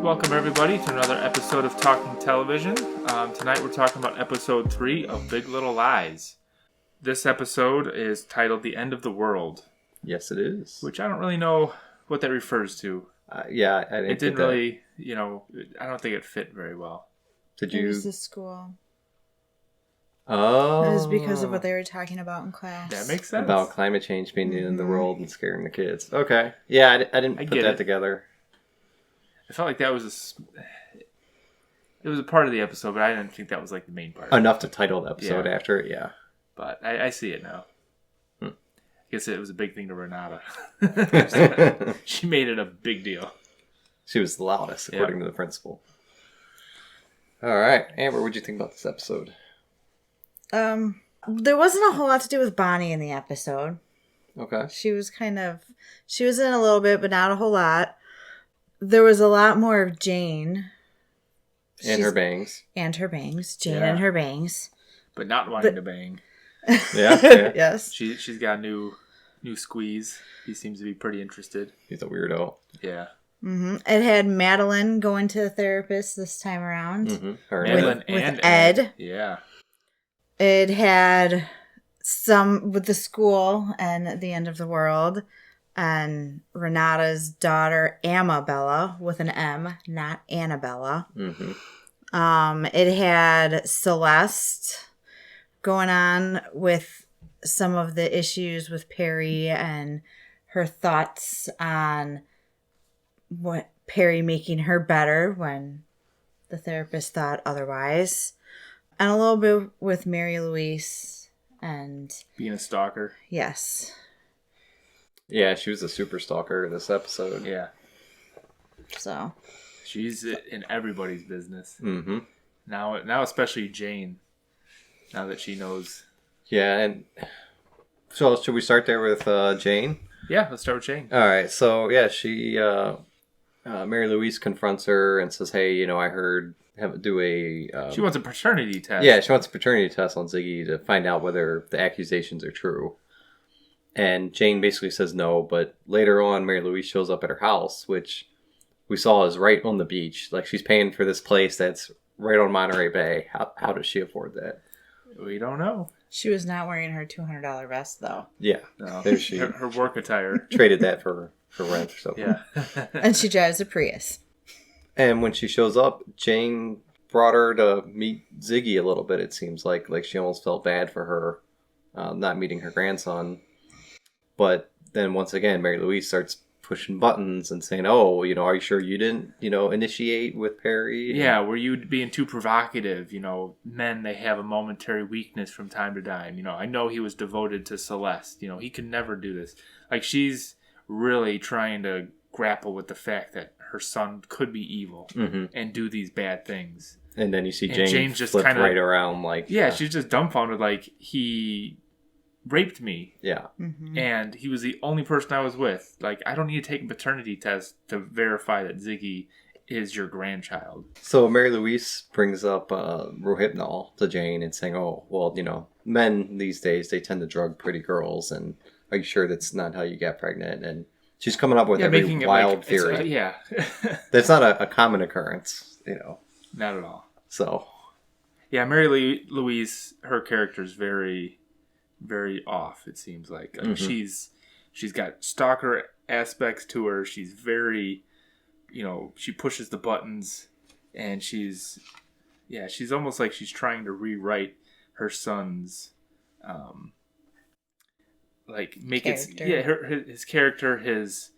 Welcome everybody to another episode of Talking Television. Tonight we're talking about episode 3 of Big Little Lies. This episode is titled The End of the World. Yes, it is. Which I don't really know what that refers to. Yeah, I didn't It didn't really, I don't think it fit very well. Did you? It was the school. Oh. It was because of what they were talking about in class. That makes sense. About climate change being in the world and scaring the kids. Okay. Yeah, I didn't put that together. I felt like that was it was a part of the episode, but I didn't think that was like the main part. Enough to title the episode after it, yeah. But I see it now. I guess it was a big thing to Renata. She made it a big deal. She was the loudest, according to the principal. All right. Amber, what'd you think about this episode? There wasn't a whole lot to do with Bonnie in the episode. Okay. She was in a little bit, but not a whole lot. There was a lot more of Jane. And her bangs. And her bangs. Jane and her bangs. But not wanting to bang. Yeah. Yes. She's got a new squeeze. He seems to be pretty interested. He's a weirdo. Yeah. Mm-hmm. It had Madeline going to the therapist this time around. Mm-hmm. Madeline with and Ed. Yeah. It had some with the school and the end of the world. And Renata's daughter, Amabella, with an M, not Annabella. Mm-hmm. It had Celeste going on with some of the issues with Perry and her thoughts on what Perry making her better when the therapist thought otherwise. And a little bit with Mary Louise and... being a stalker. Yes. Yeah, she was a super stalker this episode. Yeah. So. She's in everybody's business. Mm-hmm. Now especially Jane. Now that she knows. Yeah, and so should we start there with Jane? Yeah, let's start with Jane. All right, so yeah, she Mary Louise confronts her and says, "Hey, I heard do a." She wants a paternity test. Yeah, she wants a paternity test on Ziggy to find out whether the accusations are true. And Jane basically says no, but later on, Mary Louise shows up at her house, which we saw is right on the beach. Like, she's paying for this place that's right on Monterey Bay. How does she afford that? We don't know. She was not wearing her $200 vest, though. Yeah. No. There she her work attire. traded that for rent or something. Yeah. And she drives a Prius. And when she shows up, Jane brought her to meet Ziggy a little bit, it seems like. Like, she almost felt bad for her not meeting her grandson. But then once again, Mary Louise starts pushing buttons and saying, "Oh, are you sure you didn't, initiate with Perry?" Yeah, were you being too provocative? Men, they have a momentary weakness from time to time. I know he was devoted to Celeste. He could never do this. Like, she's really trying to grapple with the fact that her son could be evil and do these bad things. And then you see Jane just flip kind of right around like... Yeah, she's just dumbfounded, like, he raped me. Yeah. Mm-hmm. And he was the only person I was with. Like, I don't need to take a paternity test to verify that Ziggy is your grandchild. So Mary Louise brings up Rohypnol to Jane and saying, "Oh, well, men these days, they tend to drug pretty girls, and are you sure that's not how you got pregnant?" And she's coming up with every wild theory. Yeah. That's not a common occurrence, Not at all. So. Yeah, Mary Louise, her character is very, very off, it seems like. She's got stalker aspects to her. She's very, she pushes the buttons, and she's almost like she's trying to rewrite her son's, make character. his character, his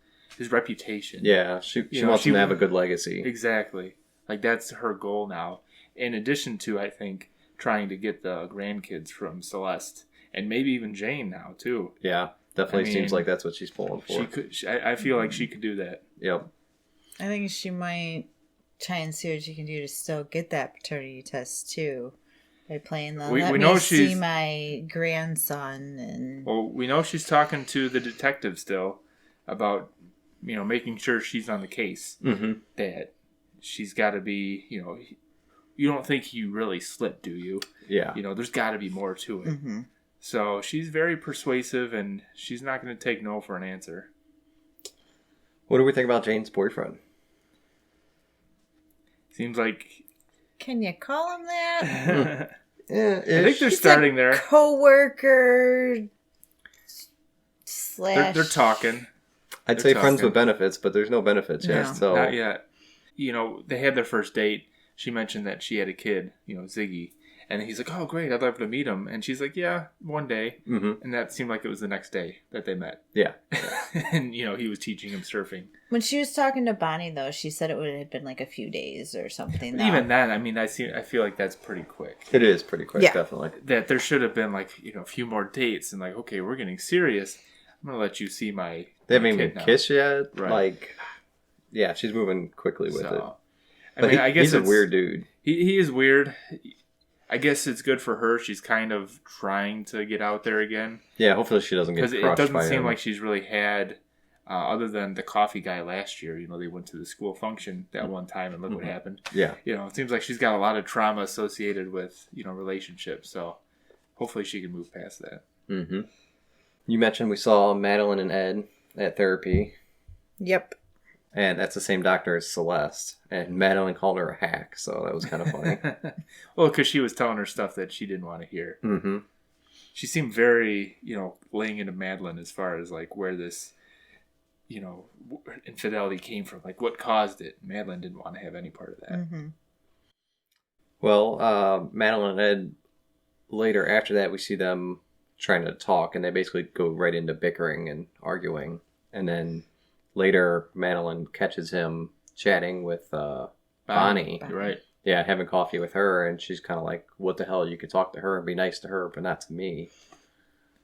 reputation. Yeah, she wants him to have a good legacy. Exactly. Like, that's her goal now. In addition to, I think, trying to get the grandkids from Celeste. And maybe even Jane now, too. Yeah, definitely seems like that's what she's pulling for. I feel like she could do that. Yep. I think she might try and see what she can do to still get that paternity test, too. By playing the we let know me she's, see my grandson. And well, we know she's talking to the detective still about, making sure she's on the case. Mm-hmm. That she's got to be, you don't think he really slipped, do you? Yeah. There's got to be more to it. mm-hmm. So she's very persuasive, and she's not going to take no for an answer. What do we think about Jane's boyfriend? Seems like... Can you call him that? Yeah, I think they're starting there. Co-worker slash... They're talking. I'd They're say friends talking. with benefits, but there's no benefits yet. No. So Not yet. You know, they had their first date. She mentioned that she had a kid, you know, Ziggy. And he's like, oh, great, I'd love to meet him. And she's like, yeah, one day. Mm-hmm. And that seemed like it was the next day that they met. Yeah. And, you know, he was teaching him surfing. When she was talking to Bonnie, though, she said it would have been like a few days or something. Though. Even then, I mean, I feel like that's pretty quick. It is pretty quick, Yeah. definitely. That there should have been, like, you know, a few more dates. And like, okay, we're getting serious. I'm going to let you see my They haven't kid even now. kissed yet. Right. Like, yeah, she's moving quickly with it. I mean, I guess he's a it's- weird dude. He is weird. I guess it's good for her. She's kind of trying to get out there again. Yeah, hopefully she doesn't get Because crushed it doesn't by seem him. like she's really had, other than the coffee guy last year, you know, they went to the school function that one time and look what happened. Yeah. You know, it seems like she's got a lot of trauma associated with, you know, relationships. So hopefully she can move past that. Mm-hmm. You mentioned we saw Madeline and Ed at therapy, Yep. and that's the same doctor as Celeste. And Madeline called her a hack, so that was kind of funny. Well, because she was telling her stuff that she didn't want to hear. Mm-hmm. She seemed very, you know, laying into Madeline as far as like where this, you know, infidelity came from, like what caused it. Madeline didn't want to have any part of that. Mm-hmm. Well, Madeline and Ed, later after that, we see them trying to talk, and they basically go right into bickering and arguing. And then later, Madeline catches him chatting with Bonnie. You're right. Yeah, having coffee with her, and she's kind of like, what the hell, you could talk to her and be nice to her, but not to me.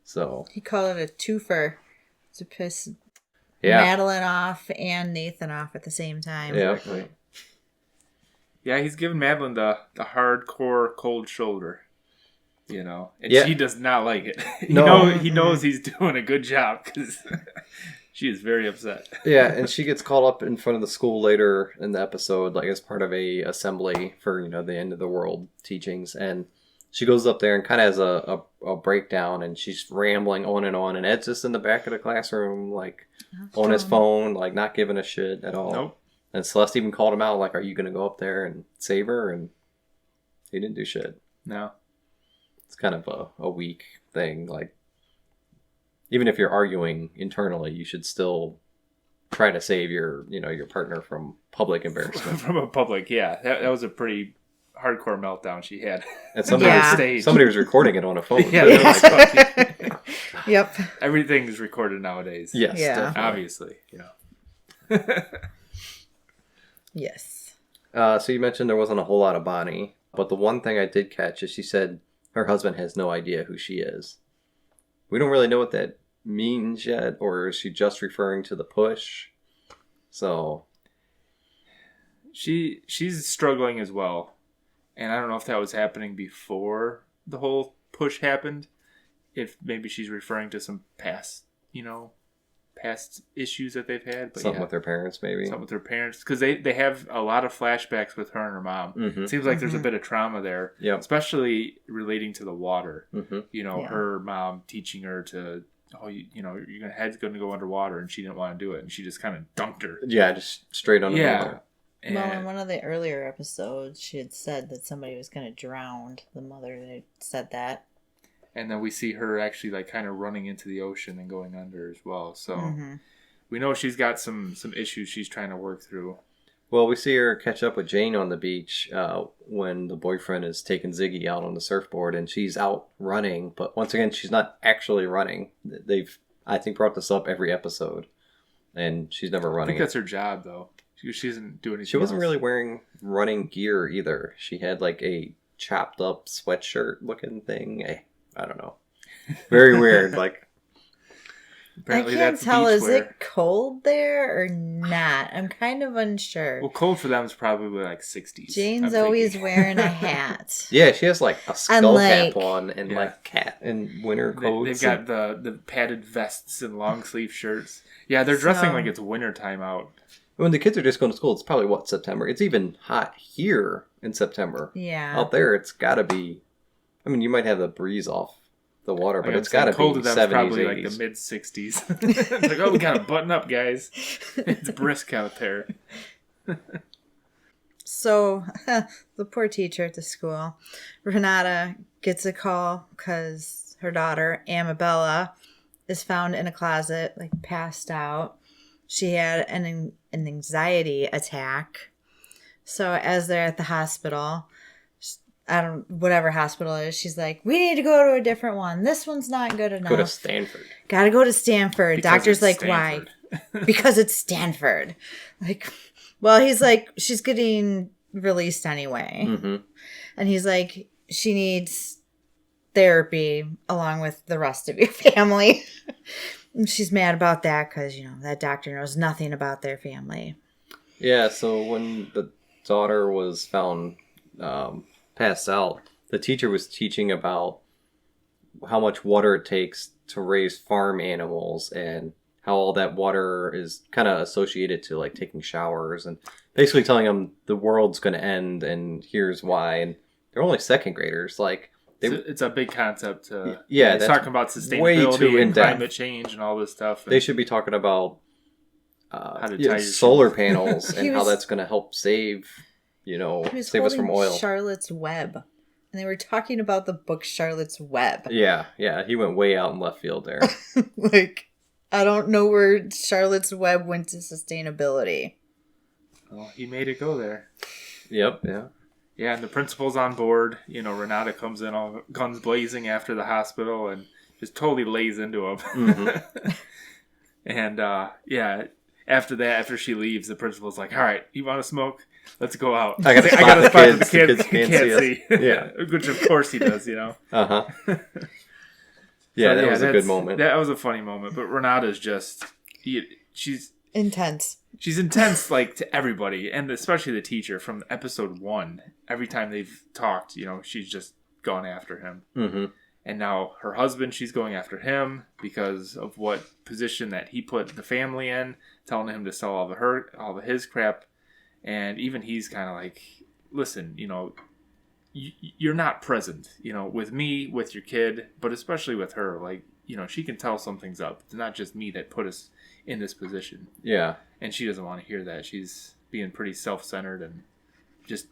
So, He called it a twofer to piss yeah. Madeline off and Nathan off at the same time. Yeah. Exactly. Yeah, he's giving Madeline the hardcore cold shoulder. You know, and Yeah. she does not like it. No. He knows he's doing a good job because she is very upset. Yeah, and she gets called up in front of the school later in the episode, like as part of a assembly for, you know, the end of the world teachings. And she goes up there and kind of has a breakdown, and she's rambling on, and Ed's just in the back of the classroom, like on his phone, like not giving a shit at all. Nope. And Celeste even called him out, like, are you going to go up there and save her? And he didn't do shit. No. It's kind of a weak thing. Like, even if you're arguing internally, you should still try to save your partner from public embarrassment. From a public, yeah. That was a pretty hardcore meltdown she had. And somebody, Yeah. Stage. somebody was recording it on a phone. Yeah, too. they're like, "Fuck you." Yep. Everything is recorded nowadays. Yes, Yeah. definitely. Obviously, you know. Yes. So you mentioned there wasn't a whole lot of Bonnie, but the one thing I did catch is she said her husband has no idea who she is. We don't really know what that means yet, or is she just referring to the push? So She's struggling as well. And I don't know if that was happening before the whole push happened. If maybe she's referring to some past issues that they've had. But something yeah, with her parents, maybe. something with her parents. Because they have a lot of flashbacks with her and her mom. Mm-hmm. It seems like there's a bit of trauma there. Yep. Especially relating to the water. Mm-hmm. You know, Yeah. her mom teaching her to, your head's going to go underwater. And she didn't want to do it. And she just kind of dunked her. Yeah, just straight on the Yeah. water. And, Well, in one of the earlier episodes, she had said that somebody was going to drown. The mother had said that. and then we see her actually like kind of running into the ocean and going under as well. So Mm-hmm. we know she's got some issues she's trying to work through. Well, we see her catch up with Jane on the beach when the boyfriend is taking Ziggy out on the surfboard, and she's out running. But once again, she's not actually running. They've, I think, brought this up every episode, and she's never I running. think that's her job though. She doesn't do anything. She wasn't else. really wearing running gear either. She had like a chopped up sweatshirt looking thing. I don't know. Very weird. Like, Apparently I can't that's tell, is beachwear. it cold there or not? I'm kind of unsure. Well, cold for them is probably like 60s. Jane's I'm always thinking. wearing a hat. yeah, she has like a skull like- cap on and Yeah. like cat and winter coats. They've got the padded vests and long sleeve shirts. Yeah, they're dressing So- like it's winter time out. When the kids are just going to school, it's probably September. It's even hot here in September. Yeah. Out there, it's got to be. I mean, you might have the breeze off the water, but Like I'm it's got to saying, cold be to them is 70s, probably 80s. like the mid 60s. It's like, oh, we gotta button up, guys. It's brisk out there. So, the poor teacher at the school, Renata, gets a call because her daughter, Amabella, is found in a closet, like passed out. She had an anxiety attack. So, as they're at the hospital, whatever hospital it is, she's like, we need to go to a different one. This one's not good enough. Go to Stanford. Gotta go to Stanford. Because Doctor's like, Stanford. why? Because it's Stanford. Like, well, he's like, she's getting released anyway. Mm-hmm. And he's like, she needs therapy along with the rest of your family. And she's mad about that because, that doctor knows nothing about their family. Yeah, so when the daughter was found passed out, the teacher was teaching about how much water it takes to raise farm animals and how all that water is kind of associated to like taking showers and basically telling them the world's going to end and here's why. And they're only second graders. Like it's a big concept. Yeah, it's that's talking about way too sustainability and in-depth. climate change and all this stuff. And they should be talking about to tie your solar shoes. panels and how was- that's going to help save, He was save us from holding oil. Charlotte's Web. And they were talking about the book Charlotte's Web. Yeah, he went way out in left field there. Like, I don't know where Charlotte's Web went to sustainability. Well, he made it go there. Yep, yeah. Yeah, and the principal's on board. Renata comes in all guns blazing after the hospital and just totally lays into him. Mm-hmm. And after that, after she leaves, the principal's like, "All right, you want to smoke? Let's go out. I got a spot got a the spot that kids- the kids the kids can't can't see." see us. Yeah. Which of course he does. Uh-huh. Yeah, So, that was a good that's- moment. That was a funny moment. But Renata's just she's Intense. intense, like, to everybody, and especially the teacher from episode 1. Every time they've talked, she's just gone after him. Mm-hmm. And now her husband, she's going after him because of what position that he put the family in, telling him to sell all of his crap. And even he's kind of like, listen, you're not present, with me, with your kid, but especially with her. Like, she can tell something's up. It's not just me that put us in this position. Yeah. And she doesn't want to hear that. She's being pretty self-centered and just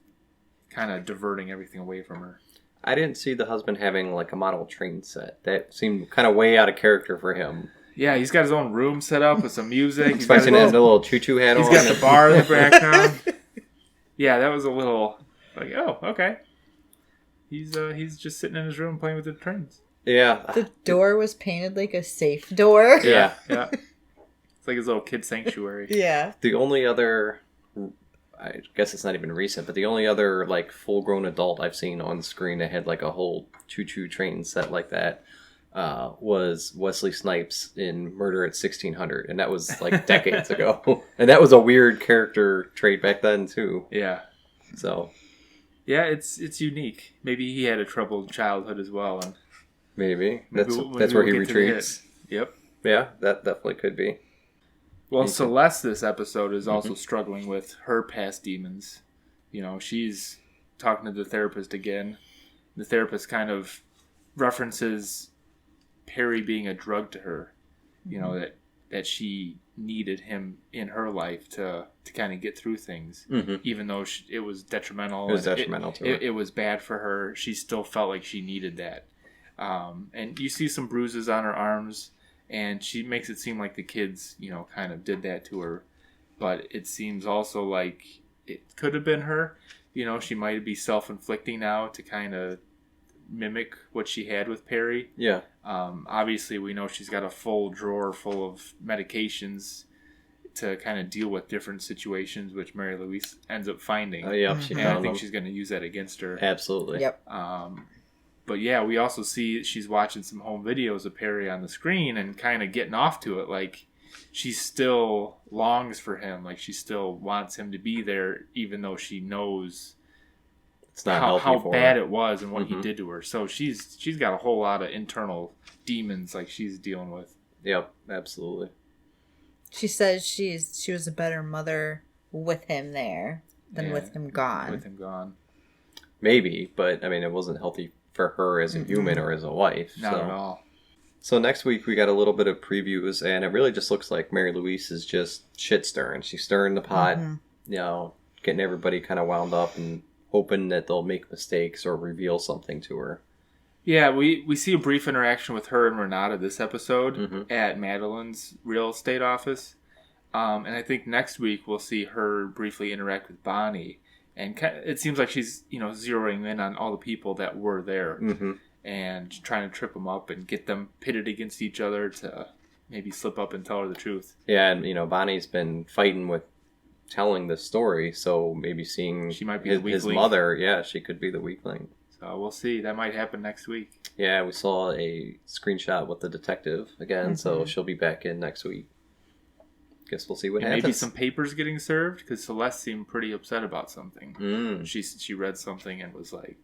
kind of diverting everything away from her. I didn't see the husband having like a model train set. That seemed kind of way out of character for him. Yeah, he's got his own room set up with some music. He's Especially got having a little choo-choo hat He's on. got the bar in the background. Yeah, that was a little like, oh, okay. He's just sitting in his room playing with the trains. Yeah. The door was painted like a safe door. Yeah. Yeah. It's like his little kid sanctuary. Yeah. The only other, I guess it's not even recent, but the only other like full-grown adult I've seen on screen that had like a whole choo-choo train set like that was Wesley Snipes in Murder at 1600, and that was like decades ago. And that was a weird character trait back then too. Yeah. So Yeah, it's unique. Maybe he had a troubled childhood as well, and maybe maybe that's where he we'll get to the retreats. hit. Yep. Yeah, that definitely could be. Well, Me too. Celeste this episode is also struggling with her past demons. She's talking to the therapist again. The therapist kind of references Perry being a drug to her. That she needed him in her life to kind of get through things. Mm-hmm. Even though it was detrimental. It was and detrimental to her. It was bad for her. She still felt like she needed that. And you see some bruises on her arms. And she makes it seem like the kids, kind of did that to her. But it seems also like it could have been her. She might be self-inflicting now to kind of mimic what she had with Perry. Yeah. Obviously, we know she's got a full drawer full of medications to kind of deal with different situations, which Mary Louise ends up finding. Yep, she And I found think them. she's going to use that against her. Absolutely. Yep. But yeah, we also see she's watching some home videos of Perry on the screen and kind of getting off to it. Like, she still longs for him. Like, she still wants him to be there, even though she knows It's not how healthy for bad her. it was and what he Mhm. did to her. So she's got a whole lot of internal demons like she's dealing with. Yep, absolutely. She says she was a better mother with him there than Yeah, with him gone. With him gone. Maybe, but I mean, it wasn't healthy for her as a human or as a wife. Not so. at all. So next week we got a little bit of previews, and it really just looks like Mary Louise is just shit stirring. She's stirring the pot, Mhm. getting everybody kind of wound up and hoping that they'll make mistakes or reveal something to her. Yeah, we see a brief interaction with her and Renata this episode at Madeline's real estate office. And I think next week we'll see her briefly interact with Bonnie. And it seems like she's, zeroing in on all the people that were there and trying to trip them up and get them pitted against each other to maybe slip up and tell her the truth. Yeah, and, Bonnie's been fighting with telling the story, so maybe seeing she might be his mother, she could be the weakling. So we'll see. That might happen next week. Yeah, we saw a screenshot with the detective again, so she'll be back in next week. Guess we'll see what happens. Maybe some papers getting served, because Celeste seemed pretty upset about something. She read something and was like,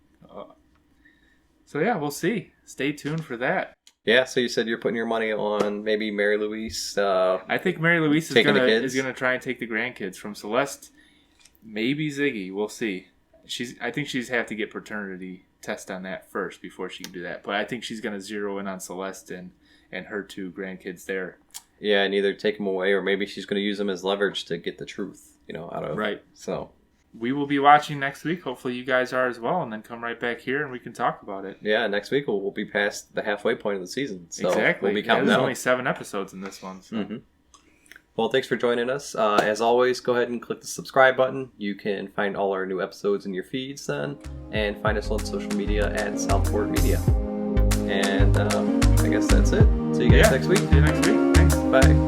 So yeah, we'll see. Stay tuned for that. Yeah, so you said you're putting your money on maybe Mary Louise. I think Mary Louise is gonna try and take the grandkids from Celeste. Maybe Ziggy. We'll see. I think she's have to get paternity test on that first before she can do that. But I think she's gonna zero in on Celeste and her 2 grandkids there. Yeah, and either take them away or maybe she's gonna use them as leverage to get the truth, out of right. So we will be watching next week. Hopefully you guys are as well, and then come right back here and we can talk about it. Yeah, next week we'll be past the halfway point of the season. So exactly. We'll be counting there's down. only 7 episodes in this one. So. Well, thanks for joining us. As always, go ahead and click the subscribe button. You can find all our new episodes in your feeds then, and find us on social media at Southport Media. And I guess that's it. See you guys next week. See you next week. Thanks. Bye.